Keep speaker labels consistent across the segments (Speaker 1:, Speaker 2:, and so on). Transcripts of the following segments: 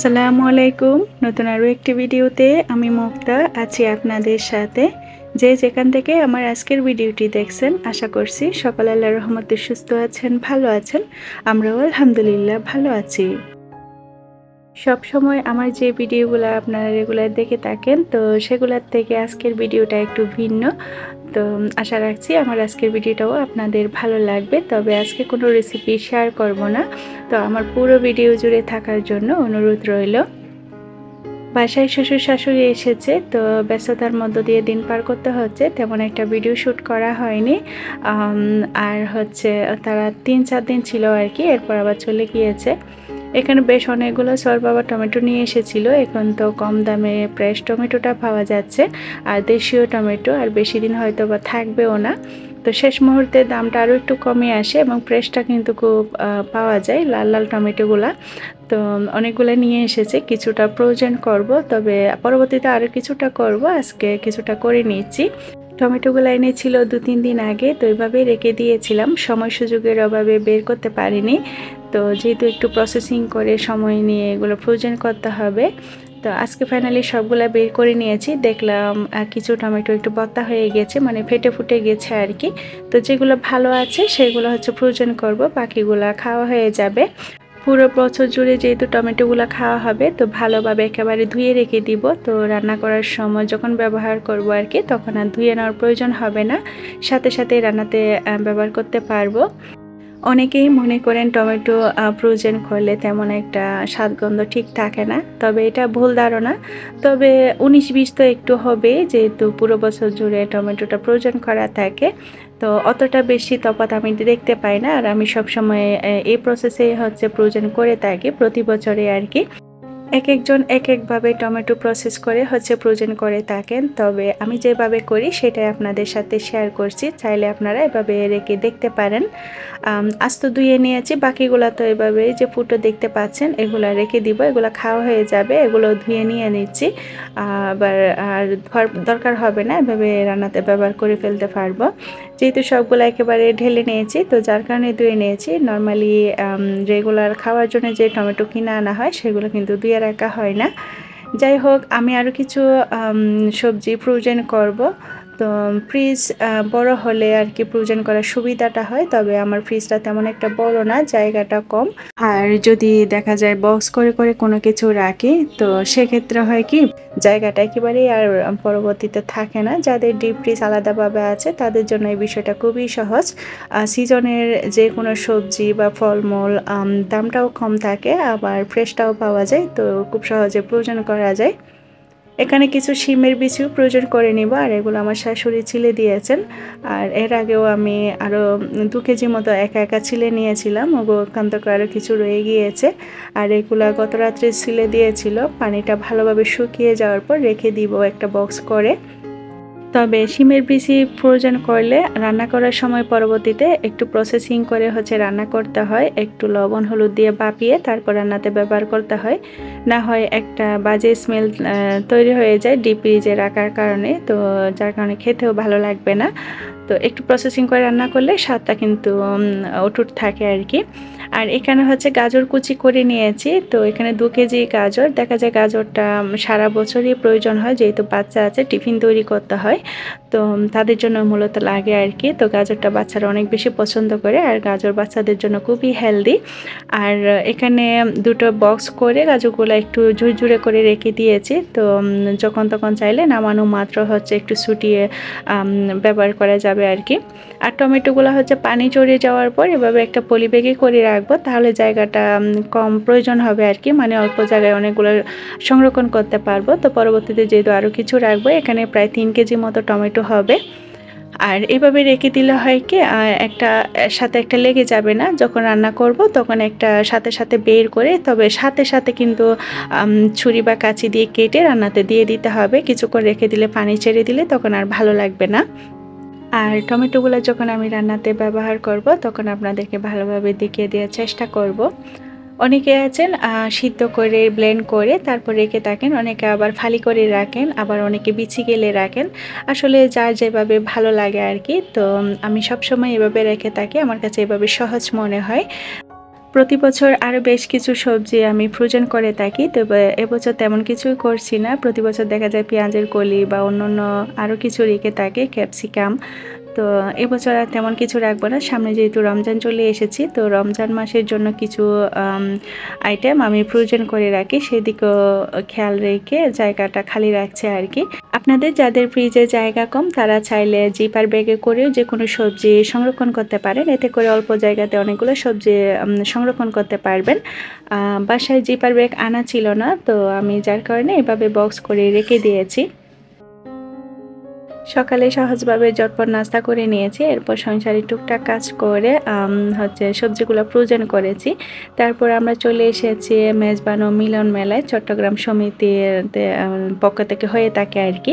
Speaker 1: আসসালামু আলাইকুম। নতুন আরও একটি ভিডিওতে আমি মুক্তা আছি আপনাদের সাথে। যে যেখান থেকে আমার আজকের ভিডিওটি দেখছেন, আশা করছি সকলে আল্লাহর রহমতে সুস্থ আছেন, ভালো আছেন। আমরাও আলহামদুলিল্লাহ ভালো আছি। সব সময় আমার যে ভিডিওগুলো আপনারা রেগুলার দেখে থাকেন, তো সেগুলোর থেকে আজকের ভিডিওটা একটু ভিন্ন। তো আশা রাখছি আমার আজকের ভিডিওটাও আপনাদের ভালো লাগবে। তবে আজকে কোনো রেসিপি শেয়ার করব না, তো আমার পুরো ভিডিও জুড়ে থাকার জন্য অনুরোধ রইল। বাসায় শ্বশুর শাশুড়ি এসেছে, তো ব্যস্ততার মধ্য দিয়ে দিন পার করতে হচ্ছে, তেমন একটা ভিডিও শ্যুট করা হয়নি। আর হচ্ছে তারা 3-4 দিন ছিল আর কি, এরপর আবার চলে গিয়েছে। এখানে বেশ অনেকগুলো সরবাবা টমেটো নিয়ে এসেছিল। এখন তো কম দামে ফ্রেশ টমেটোটা পাওয়া যাচ্ছে, আর দেশীয় টমেটো আর বেশি দিন হয়তো বা থাকবেও না। তো শেষ মুহূর্তে দামটা আরও একটু কমে আসে এবং ফ্রেশটা কিন্তু খুব পাওয়া যায়, লাল লাল টমেটোগুলা। তো অনেকগুলো নিয়ে এসেছে, কিছুটা প্রয়োজন করব, তবে পরবর্তীতে আরও কিছুটা করব। আজকে কিছুটা করে নিচ্ছি। টমেটোগুলো এনেছিল 2-3 দিন আগে, তো এইভাবেই রেখে দিয়েছিলাম, সময় সুযোগের অভাবে বের করতে পারিনি। তো যেহেতু একটু প্রসেসিং করে সময় নিয়ে এগুলো ফ্রোজেন করতে হবে, তো আজকে ফাইনালি সবগুলা বের করে নিয়েছি। দেখলাম কিছু টমেটো একটু বত্তা হয়ে গেছে, মানে ফেটে ফুটে গেছে আর কি। তো যেগুলো ভালো আছে সেগুলো হচ্ছে ফ্রোজেন করব, বাকিগুলা খাওয়া হয়ে যাবে। পুরো বছর জুড়ে যেহেতু টমেটোগুলো খাওয়া হবে, তো ভালোভাবে একেবারে ধুয়ে রেখে দিব। তো রান্না করার সময় যখন ব্যবহার করব আর কি, তখন আর ধুয়ে নেওয়ার প্রয়োজন হবে না, সাথে সাথে রান্নাতে ব্যবহার করতে পারবো। অনেকেই মনে করেন টমেটো ফ্রোজেন করলে তেমন একটা স্বাদগন্ধ ঠিক থাকে না, তবে এটা ভুল ধারণা। তবে 19-20 তো একটু হবে, যেহেতু পুরো বছর জুড়ে টমেটোটা ফ্রোজেন করা থাকে, তো অতটা বেশি তফাৎ আমি দেখতে পাই না। আর আমি সবসময় এই প্রসেসে হচ্ছে ফ্রোজেন করে থাকি প্রতি বছরে আর কি। এক একজন এক একভাবে টমেটো প্রসেস করে হচ্ছে ফ্রোজেন করে থাকেন, তবে আমি যেভাবে করি সেটাই আপনাদের সাথে শেয়ার করছি। চাইলে আপনারা এভাবে রেখে দেখতে পারেন। আস্ত ধুয়ে নিয়েছি, বাকিগুলো তো এভাবে যে ফুটো দেখতে পাচ্ছেন এগুলো রেখে দিব, এগুলো খাওয়া হয়ে যাবে। এগুলো ধুয়ে নিয়ে নিচ্ছি, আবার আর দরকার হবে না, এভাবে রান্নাতে ব্যবহার করে ফেলতে পারবো। যেহেতু সবগুলো একেবারে ঢেলে নিয়েছি, তো যার কারণে ধুয়ে নিয়েছি। নর্মালি রেগুলার খাওয়ার জন্য যে টমেটো কিনে আনা হয় সেগুলো কিন্তু ধুয়ে রাখা হয় না। যাই হোক, আমি আরও কিছু সবজি ফ্রোজেন করব। তো ফ্রিজ বড় হলে আর কি ফ্রোজেন করার সুবিধাটা হয়, তবে আমার ফ্রিজটা তেমন একটা বড় না, জায়গাটা কম। আর যদি দেখা যায় বক্স করে করে কোনো কিছু রাখি, তো সেক্ষেত্রে হয় কি জায়গাটা একেবারেই আর পরবর্তীতে থাকে না। যাদের ডিপ ফ্রিজ আলাদাভাবে আছে তাদের জন্য এই বিষয়টা খুবই সহজ। সিজনের যে কোনো সবজি বা ফলমূল দামটাও কম থাকে, আবার ফ্রেশটাও পাওয়া যায়, তো খুব সহজে ফ্রোজেন করা যায়। এখানে কিছু শিমের বীজও প্রয়োজন করে নিব, আর এগুলো আমার শাশুড়ি ছিলে দিয়েছেন। আর এর আগেও আমি আরও 2 কেজি মতো একা একা ছিলে নিয়েছিলাম, ওখান থেকে আরও কিছু রয়ে গিয়েছে। আর এগুলো গত রাত্রে ছিলে দিয়েছিল, পানিটা ভালোভাবে শুকিয়ে যাওয়ার পর রেখে দিব একটা বক্স করে। তবে শিমের বিচি ফ্রোজেন করলে রান্না করার সময় পরবর্তীতে একটু প্রসেসিং করে হচ্ছে রান্না করতে হয়, একটু লবণ হলুদ দিয়ে বাপিয়ে তারপর রান্নাতে ব্যবহার করতে হয়, না হয় একটা বাজে স্মেল তৈরি হয়ে যায় ডিপ ফ্রিজে রাখার কারণে, তো যার কারণে খেতেও ভালো লাগবে না। তো একটু প্রসেসিং করে রান্না করলে স্বাদটা কিন্তু অটুট থাকে আর কি। আর এখানে হচ্ছে গাজর কুচি করে নিয়েছি, তো এখানে 2 কেজি গাজর। দেখা যায় গাজরটা সারা বছরই প্রয়োজন হয়, যেহেতু বাচ্চা আছে, টিফিন তৈরি করতে হয়, তো তাদের জন্য মূলত লাগে আর কি। তো গাজরটা বাচ্চারা অনেক বেশি পছন্দ করে, আর গাজর বাচ্চাদের জন্য খুবই হেলদি। আর এখানে 2টো বক্স করে গাজরগুলো একটু ঝুরঝুরে করে রেখে দিয়েছি, তো যখন তখন চাইলে নামানো মাত্র হচ্ছে একটু ছুটিয়ে ব্যবহার করা যাবে আর কি। আর টমেটোগুলো হচ্ছে পানি চড়ে যাওয়ার পর এভাবে একটা পলি ব্যাগে করে রাখবো, তাহলে জায়গাটা কম প্রয়োজন হবে আর কি, মানে অল্প জায়গায় অনেকগুলো সংরক্ষণ করতে পারবো। তো পরবর্তীতে যেহেতু আরও কিছু রাখবো, এখানে প্রায় 3 কেজি মতো টমেটো হবে। আর এভাবে রেখে দিলে হয় কি একটা সাথে একটা লেগে যাবে না, যখন রান্না করব তখন একটা সাথে সাথে বের করে, তবে সাথে সাথে কিন্তু ছুরি বা কাঁচি দিয়ে কেটে রান্নাতে দিয়ে দিতে হবে। কিছুক্ষণ রেখে দিলে পানি ছেড়ে দিলে তখন আর ভালো লাগবে না। আর টমেটোগুলো যখন আমি রান্নাতে ব্যবহার করব তখন আপনাদেরকে ভালোভাবে দেখিয়ে দেওয়ার চেষ্টা করব। অনেকে আছেন সিদ্ধ করে ব্লেন্ড করে তারপর রেখে থাকেন, অনেকে আবার ফালি করে রাখেন, আবার অনেকে বিচি গেলে রাখেন। আসলে যার যেভাবে ভালো লাগে আর কি। তো আমি সবসময় এভাবে রেখে থাকি, আমার কাছে এভাবে সহজ মনে হয়। প্রতি বছর আরও বেশ কিছু সবজি আমি ফ্রোজেন করে থাকি, তবে এবছর তেমন কিছুই করছি না। প্রতি বছর দেখা যায় পেঁয়াজের কলি বা অন্যান্য আরও কিছু রেখে থাকে, ক্যাপসিকাম। তো এবছর আর তেমন কিছু রাখবো না। সামনে যেহেতু রমজান চলে এসেছি, তো রমজান মাসের জন্য কিছু আইটেম আমি ফ্রোজেন করে রাখি, সেদিকেও খেয়াল রেখে জায়গাটা খালি রাখছে আর কি। আপনাদের যাদের ফ্রিজে জায়গা কম তারা চাইলে জিপার ব্যাগে করেও যে কোনো সবজি সংরক্ষণ করতে পারেন, এতে করে অল্প জায়গাতে অনেকগুলো সবজি সংরক্ষণ করতে পারবেন। বাসায় জিপার ব্যাগ আনা ছিল না, তো আমি যার কারণে এভাবে বক্স করে রেখে দিয়েছি। সকালে সহজভাবে ঝটপট নাস্তা করে নিয়েছি, এরপর সংসারে টুকটাক কাজ করে সবজিগুলো ফ্রোজেন করেছি। তারপর আমরা চলে এসেছি মেজবান ও মিলন মেলায়, চট্টগ্রাম সমিতির পক্ষ থেকে হয়ে থাকে আর কি।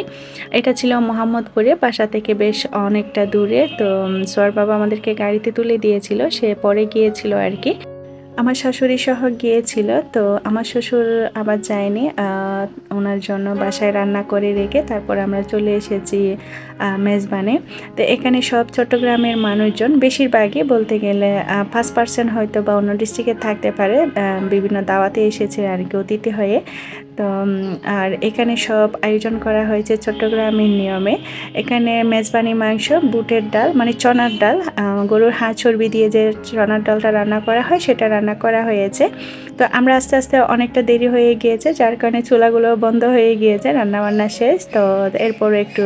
Speaker 1: এটা ছিল মোহাম্মদপুরে, বাসা থেকে বেশ অনেকটা দূরে। তো সোয়ার বাবা আমাদেরকে গাড়িতে তুলে দিয়েছিল, সে পরে গিয়েছিল আর কি। আমার শাশুড়ি সহ গিয়েছিল, তো আমার শ্বশুর আবার যায়নি, ওনার জন্য বাসায় রান্না করে রেখে তারপর আমরা চলে এসেছি মেজবানে। তো এখানে সব চট্টগ্রামের মানুষজন, বেশিরভাগই বলতে গেলে 5% হয়তো বা অন্য ডিস্ট্রিক্টে থাকতে পারে, বিভিন্ন দাওয়াতে এসেছে আর কি অতিথি হয়ে। তো আর এখানে সব আয়োজন করা হয়েছে চট্টগ্রামের নিয়মে। এখানে মেজবানি মাংস, বুটের ডাল মানে চনার ডাল, গরুর হাড় চর্বি দিয়ে যে চনার ডালটা রান্না করা হয় সেটা রান্না করা হয়েছে। তো আমরা আস্তে আস্তে অনেকটা দেরি হয়ে গিয়েছে, যার কারণে চুলাগুলো বন্ধ হয়ে গিয়েছে, রান্নাবান্না শেষ। তো এরপর একটু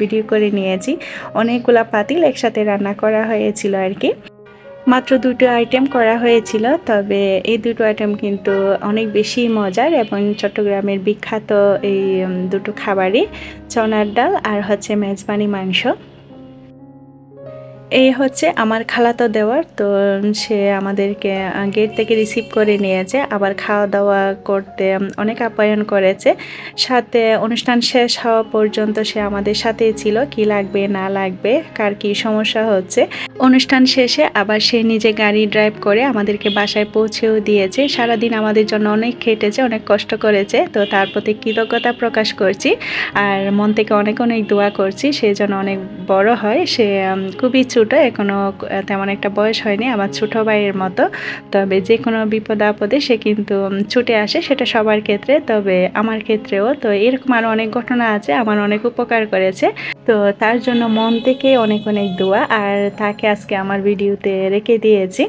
Speaker 1: ভিডিও করে নিয়েছি। অনেকগুলা পাতিল একসাথে রান্না করা হয়েছিল আর কি। মাত্র 2টো আইটেম করা হয়েছিল, তবে এই 2টো আইটেম কিন্তু অনেক বেশি মজার এবং চট্টগ্রামের বিখ্যাত এই 2টো খাবারই, চনার ডাল আর মেজবানি মাংস। এই আমার খালাতো দেওয়ার, তো সে আমাদেরকে গেট থেকে রিসিভ করে নিয়েছে, আবার খাওয়া দাওয়া করতে অনেক আপ্যায়ন করেছে। সাথে অনুষ্ঠান শেষ হওয়া পর্যন্ত সে আমাদের সাথেই ছিল, কি লাগবে না লাগবে, কার কি সমস্যা হচ্ছে। অনুষ্ঠান শেষে আবার সে নিজে গাড়ি ড্রাইভ করে আমাদেরকে বাসায় পৌঁছেও দিয়েছে। সারাদিন আমাদের জন্য অনেক খেটেছে, অনেক কষ্ট করেছে, তো তার প্রতি কৃতজ্ঞতা প্রকাশ করছি আর মন থেকে অনেক অনেক দোয়া করছি সে যেন অনেক বড় হয়। সে খুবই ছোট, এখনও তেমন একটা বয়স হয়নি, আমার ছোট ভাইয়ের মতো। তবে যে কোনো বিপদ আপদে সে কিন্তু ছুটে আসে, সেটা সবার ক্ষেত্রে, তবে আমার ক্ষেত্রেও। তো এরকম আরও অনেক ঘটনা আছে, আমার অনেক উপকার করেছে, তো তার জন্য মন থেকে অনেক অনেক দোয়া। আর তাকে আজকে আমার ভিডিওতে রেখে দিয়েছি।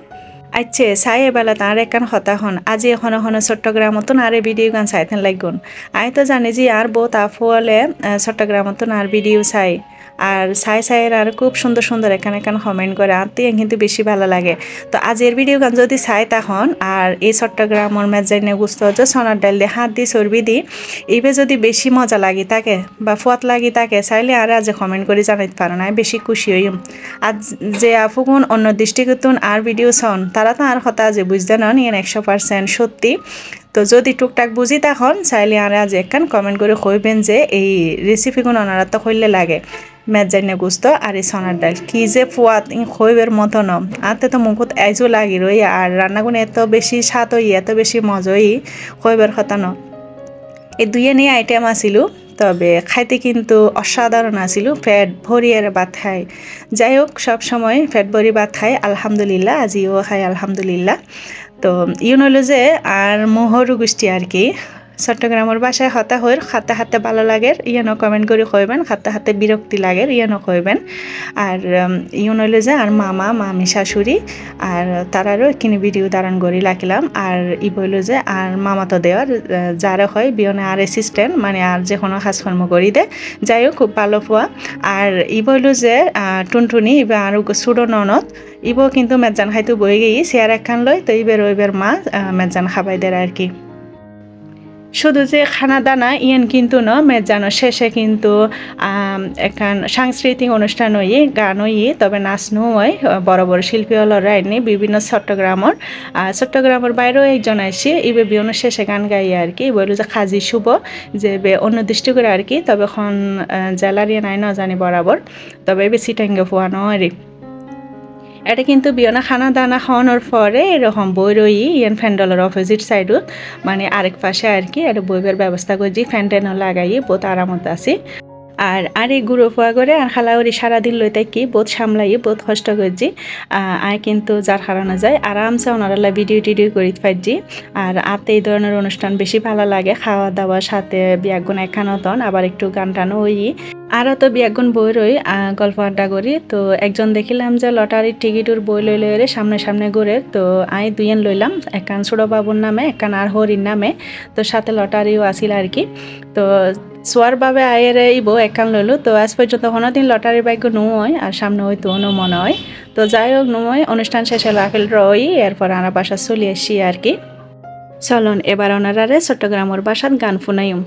Speaker 1: আচ্ছা চাই এবেলা তার একান হতা হন আজি এখন চট্টগ্রামতো আরে ভিডিও গান চাইতেন লাগুন। আমি তো জানি যে আর বহুত আফুয়ালে চট্টগ্রামতো আর ভিডিও চাই, আর চাই আর খুব সুন্দর সুন্দর এখানে কমেন্ট করে, আনতে কিন্তু বেশি ভালো লাগে। তো আজের ভিডিও গান যদি চাই তখন আর এই চট্টগ্রামের মেজাইনে গুস্ত সোনার ডাল দিয়ে হাত দিয়ে চর্বি দি এইভাবে যদি বেশি মজা লাগি থাকে বা ফুয়াত লাগি থাকে, চাইলে আর আজ কমেন্ট করে জানাইতে পারো না, বেশি খুশি হইম। আর যে আফুগুন অন্য দৃষ্টিকোণ আর ভিডিও শোন তারা তো আর কথা যে বুঝতে নন, ইয়ে 100% সত্যি। তো যদি টুকটাক বুঝি তখন চাইলে আর আজ একখান কমেন্ট করে কইবেন যে এই রেসিপিগুলো ওনারা তো হইলে লাগে মেজাইনে গুস্ত আর এই সোনার ডাল কি যে ফুয়াত খইবের মতো ন আতে তো মুখত আইজও লাগি রই, আর রান্নাগুলো এত বেশি স্বাদ হই এত বেশি মজাই খইবের কথা ন। এই দুইয়ে নিয়ে আইটেম আছিল, তবে খাইতে কিন্তু অসাধারণ আছিল, পেট ভরিয়ে ভাত খাই। যাই হোক সবসময় পেট ভরি ভাত খাই আলহামদুলিল্লাহ, আজিও খাই আলহামদুলিল্লাহ। তো ইউন হলো যে আর মোহরু গোষ্ঠী আর কি চট্টগ্রামের বাসায় হতা হইর খাতে হাতে ভালো লাগে, ইয়ানো কমেন্ট করে কইবেন, খাতে হাতে বিরক্তি লাগে ইয়ানো কইবেন। আর ইউন হইলো যে আর মামা মামি শাশুড়ি আর তারারও এখানে ভিডিও ধারণ করি রাখিলাম। আর ই বইল যে আর মামা তো দেওয়ার যারা হয় বিয়নে আর অ্যাসিস্ট্যান্ট মানে আর যে কোনো কাজকর্ম করি দে, যাই হোক খুব ভালো পোয়া। আর ই বইল যে টুনটুনি ইবে আর সুডো ননদ ইবো কিন্তু মেজান খাইতে বই গিয়ে চেয়ার একখান লয়, তো ইবের মা মেজান খাবাই দেয় আর কি। শুধু যে খানা দানা ইয়েন কিন্তু ন মেজানো শেষে কিন্তু এখান সাংস্কৃতিক অনুষ্ঠান হই, গান হই, তবে নাচনো হয়, বড় বড় শিল্পী হলরা এনে বিভিন্ন চট্টগ্রামের বাইরেও একজন আসি ইবে বিয়নো শেষে গান গাই আর কি। বললো যে খাজি শুভ যে অন্য দৃষ্টি করে আর কি, তবে এখন জেলারিয়া নাই না জানি বরাবর, তবে এবে সিটাঙ্গে পোয়ানো আর এটা কিন্তু বিয়না খানা দানা খাওয়ানোর পরে এরকম বই রই ইয়ান ফ্যান্ডলের অপোজিট সাইডত মানে আরেক পাশে আর কি এটা বইবের ব্যবস্থা করছি, ফ্যান ট্যানও লাগাই বহুত আরামত আছি। আর এই গুঁড়ো ফোয়া করে আর খালাউরি সারাদিন লই তাই কি বহুত সামলাই বহুত কষ্ট করছি আর কিন্তু যার হারানো যায় আরামসে ওনারা ভিডিও টিডিও করি পাইছি। আর আতে এই ধরনের অনুষ্ঠান বেশি ভালো লাগে, খাওয়া দাওয়ার সাথে বিয়াগুন এখানো তন আবার একটু গান টানো ওই আরও তো বিয়াগুন বই রই গল্প আড্ডা করি। তো একজন দেখিলাম যে লটারির টিকিটের বই লই লই সামনে সামনে ঘুরে, তো আই দুইয়েন লইলাম, একখান ছোটো বাবুর নামে একখান আর হরির নামে, তো সাথে লটারিও আসিল আর কি। তো সোয়ার বাবে আয়ের ইব একখান লইলো। তো আজ পর্যন্ত কোনোদিন লটারির ভাগ্য নয় আর সামনে হয়তো অনু মনে হয়। তো যাই হোক নয়, অনুষ্ঠান শেষ হলো আপিল রই, এরপর আমরা বাসা চলে আসি আর কি। চলুন এবার ওনারারে চট্টগ্রামের বাসাত গান শুনাইম।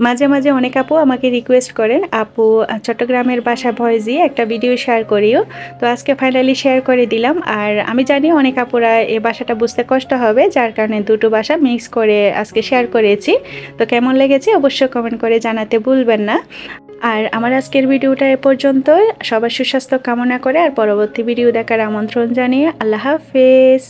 Speaker 1: মাঝে মাঝে অনেক আপু আমাকে রিকোয়েস্ট করেন আপু চট্টগ্রামের বাসা ভয়েস দিয়ে একটা ভিডিও শেয়ার করিও। তো আজকে ফাইনালি শেয়ার করে দিলাম। আর আমি জানি অনেক আপুরা এই বাসাটা বুঝতে কষ্ট হবে, যার কারণে দুটো বাসা মিক্স করে আজকে শেয়ার করেছি। তো কেমন লেগেছে অবশ্যই কমেন্ট করে জানাতে ভুলবেন না। আর আমার আজকের ভিডিওটা এ পর্যন্ত। সবার সুস্বাস্থ্য কামনা করে আর পরবর্তী ভিডিও দেখার আমন্ত্রণ জানিয়ে আল্লাহ হাফেজ।